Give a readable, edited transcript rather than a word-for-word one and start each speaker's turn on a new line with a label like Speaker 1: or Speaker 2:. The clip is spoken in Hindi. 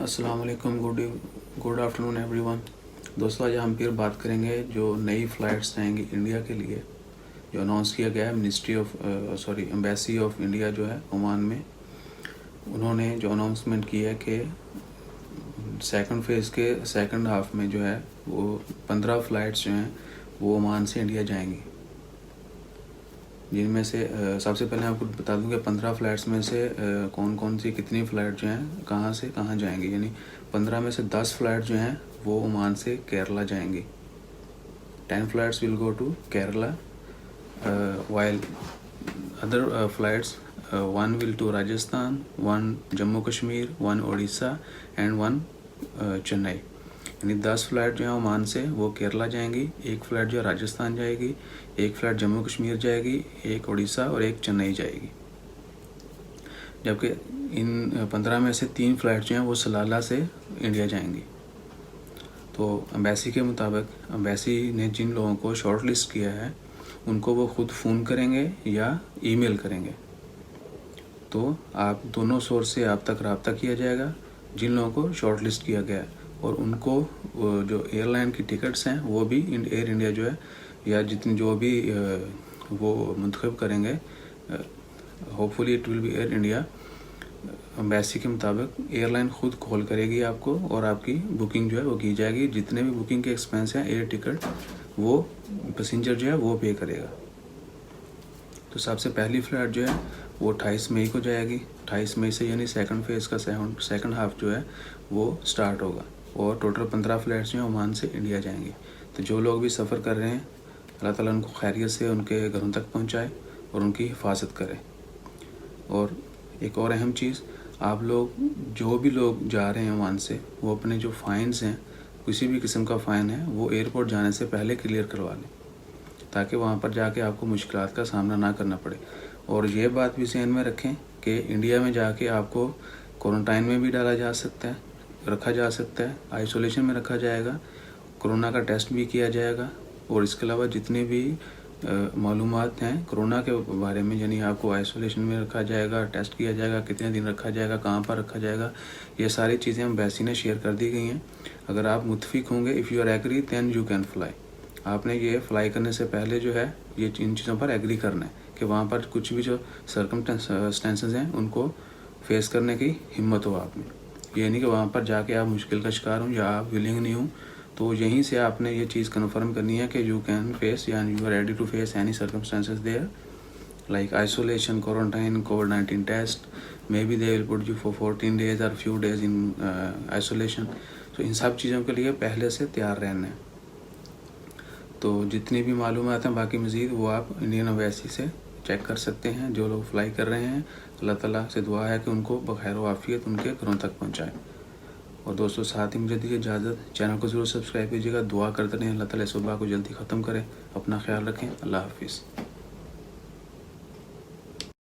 Speaker 1: अस्सलाम वालेकुम, गुड आफ्टरनून एवरीवन। दोस्तों, आज हम फिर बात करेंगे जो नई फ़्लाइट्स जाएंगी इंडिया के लिए, जो अनाउंस किया गया है एम्बेसी ऑफ इंडिया जो है ओमान में। उन्होंने जो अनाउंसमेंट की है कि सेकंड फेज़ के सेकंड हाफ में जो है वो 15 फ़्लाइट्स जो हैं वो ओमान से इंडिया जाएंगी, जिनमें से सबसे पहले आपको बता दूं कि 15 फ़्लाइट्स में से कौन कौन सी कितनी फ़्लाइट जो हैं कहाँ से कहाँ जाएंगी। यानी 15 में से 10 फ़्लाइट जो हैं वो ओमान से केरला जाएंगी। 10 flights will go to Kerala while other flights 1 will to Rajasthan, 1 Jammu Kashmir, 1 Orissa and 1 Chennai. यानी 10 फ़्लाइट जो है ओमान से वो केरला जाएंगी, एक फ़्लाइट जो है राजस्थान जाएगी, एक फ़्लाइट जम्मू कश्मीर जाएगी, एक उड़ीसा और एक चेन्नई जाएगी। जबकि इन 15 में से 3 फ़्लाइट जो हैं वो सलाला से इंडिया जाएंगी। तो एम्बेसी के मुताबिक एम्बेसी ने जिन लोगों को शॉर्ट लिस्ट किया है उनको वो ख़ुद फ़ोन करेंगे या ईमेल करेंगे। तो आप दोनों सोर्स से आप तक रब्ता किया जाएगा जिन लोगों को शॉर्ट लिस्ट किया गया है, और उनको जो एयरलाइन की टिकट्स हैं वो भी एयर इंडिया जो है या जितनी जो भी वो मुंतखब करेंगे, hopefully it will be air India. Embassy के मुताबिक एयरलाइन ख़ुद कॉल करेगी आपको और आपकी बुकिंग जो है वो की जाएगी। जितने भी बुकिंग के एक्सपेंस हैं एयर टिकट वो पैसेंजर जो है वो पे करेगा। तो सबसे पहली फ़्लाइट जो है वो 28 मई को जाएगी। 28 मई से यानी सेकंड फेज़ का सेकंड हाफ जो है वो स्टार्ट होगा, और टोटल 15 फ़्लाइट्स जो हैं ओमान से इंडिया जाएंगी। तो जो लोग भी सफ़र कर रहे हैं अल्लाह ताला उनको खैरियत से उनके घरों तक पहुंचाए और उनकी हिफाजत करे। और एक और अहम चीज़, आप लोग जो भी लोग जा रहे हैं ओमान से वो अपने जो फ़ाइन्स हैं, किसी भी किस्म का फ़ाइन है वो एयरपोर्ट जाने से पहले क्लियर करवा लें, ताकि वहाँ पर जाके आपको मुश्किलात का सामना ना करना पड़े। और ये बात भी ज़हन में रखें कि इंडिया में जाके आपको क्वारंटाइन में भी डाला जा सकता है, रखा जा सकता है, आइसोलेशन में रखा जाएगा, कोरोना का टेस्ट भी किया जाएगा। और इसके अलावा जितने भी मालूमात हैं कोरोना के बारे में, यानी आपको आइसोलेशन में रखा जाएगा, टेस्ट किया जाएगा, कितने दिन रखा जाएगा, कहाँ पर रखा जाएगा, ये सारी चीज़ें एम्बेसी ने शेयर कर दी गई हैं। अगर आप मुतफिक होंगे, if you are agree then you can fly. आपने ये फ्लाई करने से पहले जो है ये इन चीज़ों पर एग्री करना है कि वहाँ पर कुछ भी जो सर्कमस्टेंसेस हैं उनको फेस करने की हिम्मत हो आप में। ये नहीं कि वहाँ पर जाके आप मुश्किल का शिकार हों या आप विलिंग नहीं हों। तो यहीं से आपने ये चीज़ कन्फर्म करनी है कि यू कैन फेस या you are ready to face any circumstances there, like isolation, quarantine, कोविड-19 test, may be they will put you for 14 days और फ्यू डेज इन आइसोलेशन। तो इन सब चीज़ों के लिए पहले से तैयार रहना है। तो जितनी भी मालूमात हैं बाकी मज़ीद वो आप इंडियन एम्बेसी से चेक कर सकते हैं। जो लोग फ्लाई कर रहे हैं अल्लाह ताला से दुआ है कि उनको बखैर व आफियत उनके घरों तक पहुँचाए। और दोस्तों, साथ ही मुझे दीजिए इजाज़त। चैनल को ज़रूर सब्सक्राइब कीजिएगा, दुआ करते रहें अल्लाह ताला इस वबा को जल्दी ख़त्म करे। अपना ख्याल रखें। अल्लाह हाफिज़।